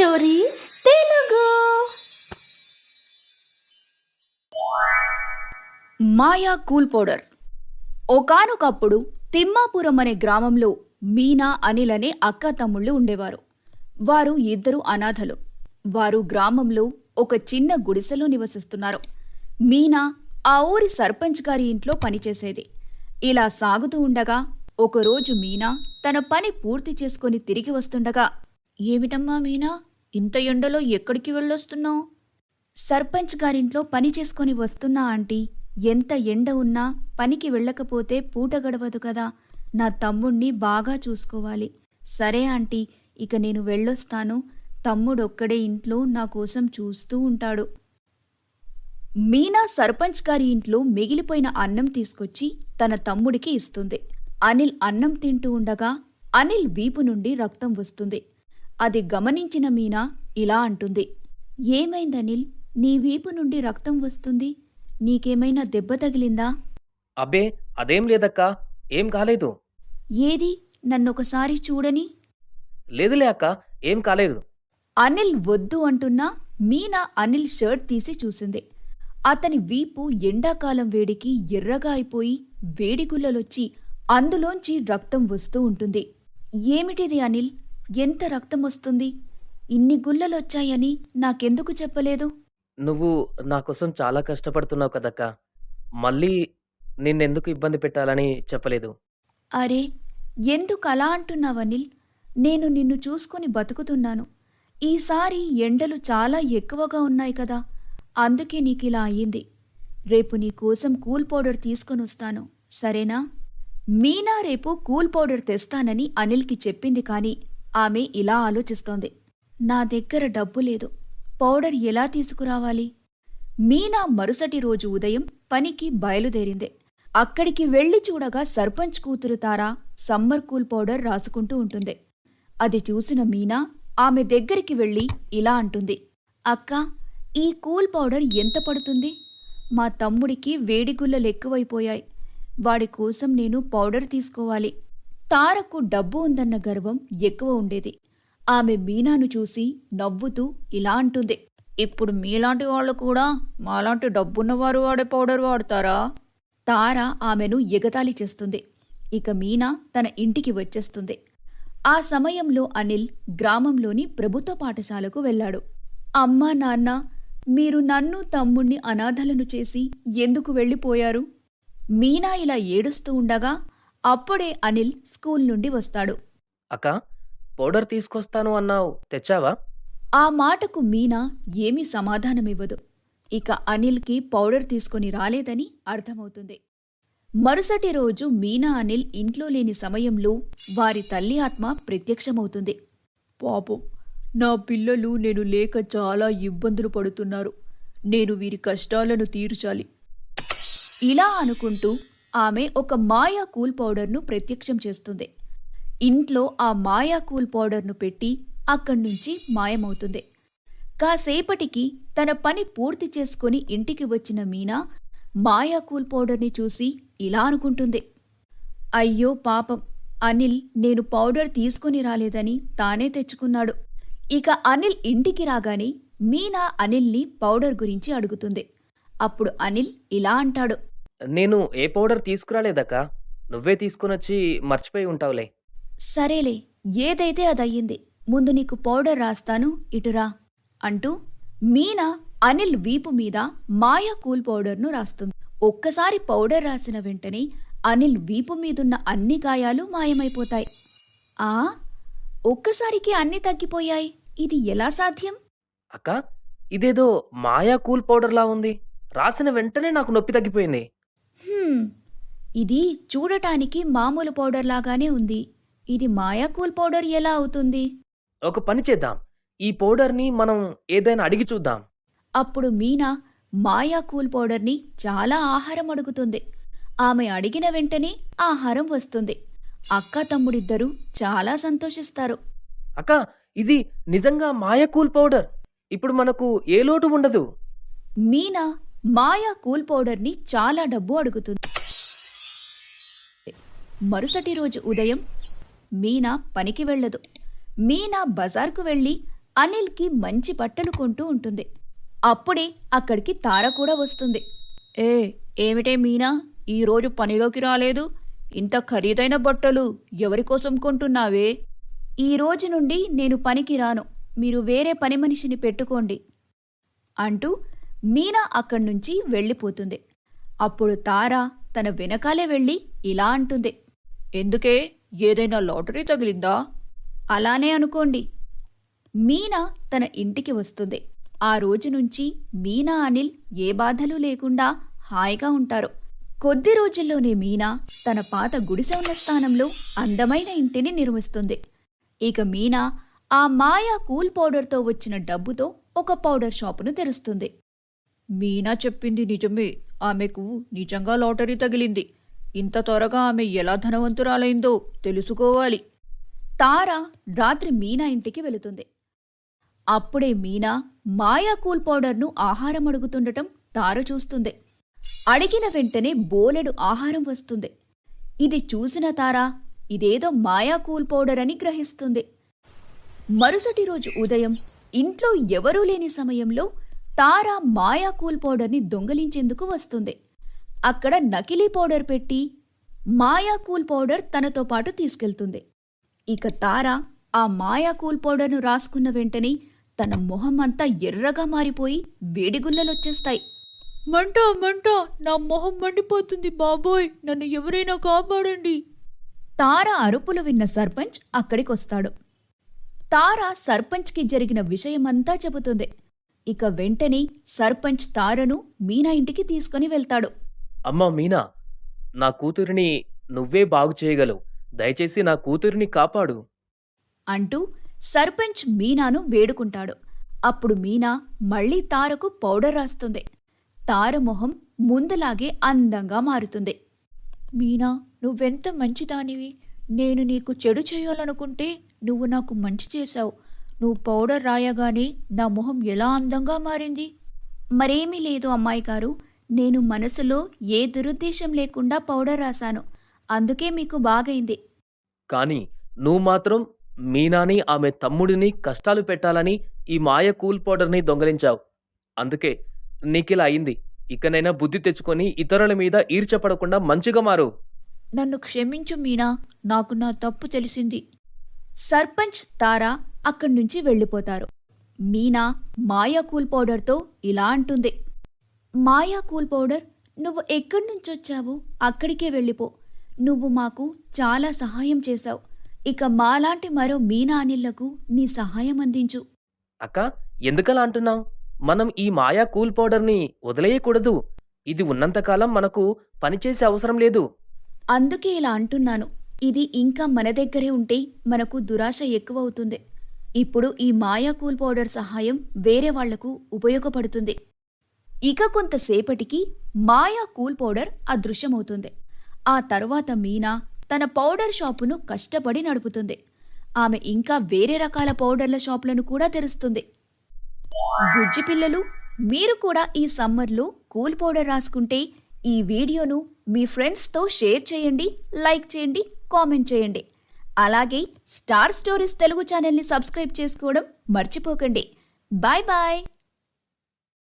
Stories Telugu. మాయా cool powder. ఒకానొకప్పుడు తిమ్మాపురం అనే గ్రామంలో మీనా, అనిల్ అనే అక్క తమ్ముళ్ళు ఉండేవారు. వారు ఇద్దరు అనాథలు. వారు గ్రామంలో ఒక చిన్న గుడిసెలో నివసిస్తున్నారు. మీనా ఆ ఊరి సర్పంచ్ గారి ఇంట్లో పనిచేసేది. ఇలా సాగుతూ ఉండగా ఒకరోజు మీనా తన పని పూర్తి చేసుకుని తిరిగి వస్తుండగా, ఏమిటమ్మా మీనా, ఇంత ఎండలో ఎక్కడికి వెళ్ళొస్తున్నావు? సర్పంచ్ గారింట్లో పని చేసుకొని వస్తున్నా ఆంటీ. ఎంత ఎండ ఉన్నా పనికి వెళ్ళకపోతే పూట గడవదు కదా. నా తమ్ముణ్ణి బాగా చూసుకోవాలి. సరే ఆంటీ, ఇక నేను వెళ్ళొస్తాను. తమ్ముడొక్కడే ఇంట్లో నా కోసం చూస్తూ ఉంటాడు. మీనా సర్పంచ్ గారి ఇంట్లో మిగిలిపోయిన అన్నం తీసుకొచ్చి తన తమ్ముడికి ఇస్తుంది. అనిల్ అన్నం తింటూ ఉండగా అనిల్ వీపు నుండి రక్తం వస్తుంది. అది గమనించిన మీనా ఇలా అంటుంది, ఏమైంది అనిల్, నీ వీపు నుండి రక్తం వస్తుంది? నీకేమైనా దెబ్బ తగిలిందా? అబ్బే, అదేం లేదక్కా, ఏం కాలేదు. ఏది, నన్నొకసారి చూడని. లేదులే అక్క, ఏం కాలేదు. అనిల్ వద్దు అంటున్నా మీనా అనిల్ షర్ట్ తీసి చూసింది. అతని వీపు ఎండాకాలం వేడికి ఎర్రగా అయిపోయి వేడిగుల్లలొచ్చి అందులోంచి రక్తం వస్తూ ఉంటుంది. ఏమిటిది అనిల్, ఎంత రక్తం వస్తుంది? ఇన్ని గుల్లలొచ్చాయని నాకెందుకు చెప్పలేదు? నువ్వు నా కోసం చాలా కష్టపడుతున్నావు కదక్కా, మళ్ళీ నిన్నెందుకు ఇబ్బంది పెట్టాలని చెప్పలేదు. అరే, ఎందుకు అలా అంటున్నావనిల్? నేను నిన్ను చూసుకుని బతుకుతున్నాను. ఈసారి ఎండలు చాలా ఎక్కువగా ఉన్నాయి కదా, అందుకే నీకిలా అయ్యింది. రేపు నీకోసం కూల్ పౌడర్ తీసుకొనొస్తాను, సరేనా? మీనా రేపు కూల్ పౌడర్ తెస్తానని అనిల్కి చెప్పింది. కాని ఆమె ఇలా ఆలోచిస్తోంది, నా దగ్గర డబ్బు లేదు, పౌడర్ ఎలా తీసుకురావాలి? మీనా మరుసటి రోజు ఉదయం పనికి బయలుదేరింది. అక్కడికి వెళ్లి చూడగా సర్పంచ్ కూతురు తారా సమ్మర్ కూల్ పౌడర్ రాసుకుంటూ ఉంటుంది. అది చూసిన మీనా ఆమె దగ్గరికి వెళ్లి ఇలా అంటుంది, అక్కా, ఈ కూల్ పౌడర్ ఎంత పడుతుంది? మా తమ్ముడికి వేడిగుల్లలు ఎక్కువైపోయాయి. వాడి కోసం నేను పౌడర్ తీసుకోవాలి. తారకు డబ్బు ఉందన్న గర్వం ఎక్కువ ఉండేది. ఆమె మీనాను చూసి నవ్వుతూ ఇలా అంటుంది, ఇప్పుడు మీలాంటి వాళ్ళు కూడా మాలాంటి డబ్బున్నవారు వాడే పౌడర్ వాడతారా? తార ఆమెను ఎగతాళి చేస్తుంది. ఇక మీనా తన ఇంటికి వచ్చేస్తుంది. ఆ సమయంలో అనిల్ గ్రామంలోని ప్రభుత్వ పాఠశాలకు వెళ్ళాడు. అమ్మా నాన్న, మీరు నన్ను తమ్ముణ్ణి అనాథలను చేసి ఎందుకు వెళ్ళిపోయారు? మీనా ఇలా ఏడుస్తూ ఉండగా అప్పుడే అనిల్ స్కూల్ నుండి వస్తాడు. అక్క, పౌడర్ తీసుకొస్తాను అన్నావు, తెచ్చావా? ఆ మాటకు మీనా ఏమీ సమాధానమివ్వదు. ఇక అనిల్కి పౌడర్ తీసుకొని రాలేదని అర్థమవుతుంది. మరుసటి రోజు మీనా అనిల్ ఇంట్లో లేని సమయంలో వారి తల్లి ఆత్మ ప్రత్యక్షమవుతుంది. పాపం, నా పిల్లలు నేను లేక చాలా ఇబ్బందులు పడుతున్నారు. నేను వీరి కష్టాలను తీర్చాలి. ఇలా అనుకుంటూ ఆమె ఒక మాయా కూల్ పౌడర్ను ప్రత్యక్షం చేస్తుంది. ఇంట్లో ఆ మాయా కూల్ పౌడర్ను పెట్టి అక్కడ్నుంచి మాయమవుతుంది. కాసేపటికి తన పని పూర్తి చేసుకుని ఇంటికి వచ్చిన మీనా మాయా కూల్ పౌడర్ని చూసి ఇలా అనుకుంటుంది, అయ్యో పాపం, అనిల్ నేను పౌడర్ తీసుకుని రాలేదని తానే తెచ్చుకున్నాడు. ఇక అనిల్ ఇంటికి రాగానే మీనా అనిల్ని పౌడర్ గురించి అడుగుతుంది. అప్పుడు అనిల్ ఇలా అంటాడు, నేను ఏ పౌడర్ తీసుకురాలేదక్కా, నువ్వే తీసుకునొచ్చి మర్చిపోయి ఉంటావులే. సరేలే, ఏదైతే అదయ్యింది. ముందు నీకు పౌడర్ రాస్తాను, ఇటురా అంటూ మీనా అనిల్ వీపు మీద మాయా కూల్ పౌడర్ను రాస్తుంది. ఒక్కసారి పౌడర్ రాసిన వెంటనే అనిల్ వీపు మీదున్న అన్ని గాయాలు మాయమైపోతాయి. ఆ, ఒక్కసారికి అన్ని తగ్గిపోయాయి. ఇది ఎలా సాధ్యం? అక్క, ఇదేదో మాయా కూల్ పౌడర్లా ఉంది. రాసిన వెంటనే నాకు నొప్పి తగ్గిపోయింది. ఇది చూడటానికి మామూలు పౌడర్ లాగానే ఉంది. ఇది మాయా కూల్ పౌడర్ ఎలా అవుతుంది? ఒక పని చేద్దాం, ఈ పౌడర్ని మనం ఏదైనా అడిగి చూద్దాం. అప్పుడు మీనా మాయా కూల్ పౌడర్ని చాలా ఆహారం అడుగుతుంది. ఆమె అడిగిన వెంటనే ఆహారం వస్తుంది. అక్క తమ్ముడిద్దరూ చాలా సంతోషిస్తారు. అక్క, ఇది నిజంగా మాయా కూల్ పౌడర్. ఇప్పుడు మనకు ఏ లోటు ఉండదు. మీనా మాయా కూల్ పౌడర్ని చాలా డబ్బు అడుగుతుంది. మరుసటి రోజు ఉదయం మీనా పనికి వెళ్ళదు. మీనా బజార్కు వెళ్ళి అనిల్కి మంచి బట్టలు కొంటూ ఉంటుంది. అప్పుడే అక్కడికి తార కూడా వస్తుంది. ఏ ఏమిటే మీనా, ఈరోజు పనిలోకి రాలేదు? ఇంత ఖరీదైన బట్టలు ఎవరికోసం కొంటున్నావే? ఈ రోజు నుండి నేను పనికి రాను, మీరు వేరే పని మనిషిని పెట్టుకోండి అంటూ మీనా అక్కడ్నుంచి వెళ్ళిపోతుంది. అప్పుడు తార తన వెనకాలే వెళ్ళి ఇలా అంటుంది. ఎందుకే, ఏదైనా లాటరీ తగిలిందా? అలానే అనుకోండి. మీనా తన ఇంటికి వస్తుంది. ఆ రోజు నుంచి మీనా అనిల్ ఏ బాధలు లేకుండా హాయిగా ఉంటారు. కొద్ది రోజుల్లోనే మీనా తన పాత గుడిసె ఉన్న స్థానంలో అందమైన ఇంటిని నిర్మిస్తుంది. ఇక మీనా ఆ మాయా కూల్ పౌడర్తో వచ్చిన డబ్బుతో ఒక పౌడర్ షాపును తెరుస్తుంది. మీనా చెప్పింది నిజమే, ఆమెకు నిజంగా లాటరీ తగిలింది. ఇంత త్వరగా ఆమె ఎలా ధనవంతురాలైందో తెలుసుకోవాలి. తార రాత్రి మీనా ఇంటికి వెళుతుంది. అప్పుడే మీనా మాయా కూల్ పౌడర్ను ఆహారం అడుగుతుండటం తార చూస్తుంది. అడిగిన వెంటనే బోలెడు ఆహారం వస్తుంది. ఇది చూసిన తార ఇదేదో మాయా కూల్ పౌడర్ అని గ్రహిస్తుంది. మరుసటి రోజు ఉదయం ఇంట్లో ఎవరూ లేని సమయంలో తార మాయా కూల్ పౌడర్ని దొంగలించేందుకు వస్తుంది. అక్కడ నకిలీ పౌడర్ పెట్టి మాయా కూల్ పౌడర్ తనతో పాటు తీసుకెళ్తుంది. ఇక తార ఆ మాయా కూల్ పౌడర్ను రాసుకున్న వెంటనే తన మొహం అంతా ఎర్రగా మారిపోయి వేడిగుల్లలొచ్చేస్తాయి. మంట మంట, నా మొహం మండిపోతుంది బాబోయ్, నన్ను ఎవరైనా కాపాడండి. తార అరుపులు విన్న సర్పంచ్ అక్కడికొస్తాడు. తార సర్పంచ్కి జరిగిన విషయమంతా చెబుతుంది. ఇక వెంటనే సర్పంచ్ తారను మీనా ఇంటికి తీసుకుని వెళ్తాడు. అమ్మా మీనా, నా కూతురిని నువ్వే బాగు చేయగలవు. దయచేసి నా కూతురిని కాపాడు అంటూ సర్పంచ్ మీనాను వేడుకుంటాడు. అప్పుడు మీనా మళ్లీ తారకు పౌడర్ రాస్తుంది. తార మొహం ముందులాగే అందంగా మారుతుంది. మీనా, నువ్వెంత మంచిదానివి. నేను నీకు చెడు చేయాలనుకుంటే నువ్వు నాకు మంచి చేశావు. నువ్వు పౌడర్ రాయగానే నా మొహం ఎలా అందంగా మారింది. మరేమీ లేదు అమ్మాయి గారు, నేను మనసులో ఏ దురుద్దేశం లేకుండా పౌడర్ రాశాను. అందుకే మీకు బాగైంది. కానీ నువ్వు మాత్రం మీనాని, ఆమె తమ్ముడిని కష్టాలు పెట్టాలని ఈ మాయ కూల్ పౌడర్ని దొంగలించావు. అందుకే నీకిలా అయింది. ఇకనైనా బుద్ధి తెచ్చుకొని ఇతరుల మీద ఈర్చపడకుండా మంచిగా మారు. నన్ను క్షమించు మీనా, నాకు నా తప్పు తెలిసింది. సర్పంచ్ తార అక్కడ్నుంచి వెళ్ళిపోతారు. మీనా మాయా కూల్ పౌడర్తో ఇలా అంటుంది. మాయా కూల్ పౌడర్, నువ్వు ఎక్కడ్నుంచొచ్చావో అక్కడికే వెళ్ళిపో. నువ్వు మాకు చాలా సహాయం చేశావు. ఇక మాలాంటి మరో మీనా అనిళ్లకు నీ సహాయం అందించు. అక్క, ఎందుకలా అంటున్నావు? మనం ఈ మాయా కూల్ పౌడర్ని వదిలేయకూడదు. ఇది ఉన్నంతకాలం మనకు పనిచేసే అవసరం లేదు. అందుకే ఇలా అంటున్నాను. ఇది ఇంకా మన దగ్గరే ఉంటే మనకు దురాశ ఎక్కువవుతుంది. ఇప్పుడు ఈ మాయా కూల్ పౌడర్ సహాయం వేరే వాళ్లకు ఉపయోగపడుతుంది. ఇక కొంతసేపటికి మాయా కూల్ పౌడర్ అదృశ్యమవుతుంది. ఆ తర్వాత మీనా తన పౌడర్ షాపును కష్టపడి నడుపుతుంది. ఆమె ఇంకా వేరే రకాల పౌడర్ల షాపులను కూడా తెరుస్తుంది. బుజ్జి పిల్లలు, మీరు కూడా ఈ సమ్మర్లో కూల్ పౌడర్ రాసుకుంటే ఈ వీడియోను మీ ఫ్రెండ్స్తో షేర్ చేయండి, లైక్ చేయండి, కామెంట్ చేయండి. అలాగే స్టార్ స్టోరీస్ తెలుగు ఛానల్ని సబ్స్క్రైబ్ చేసుకోవడం మర్చిపోకండి. Bye bye.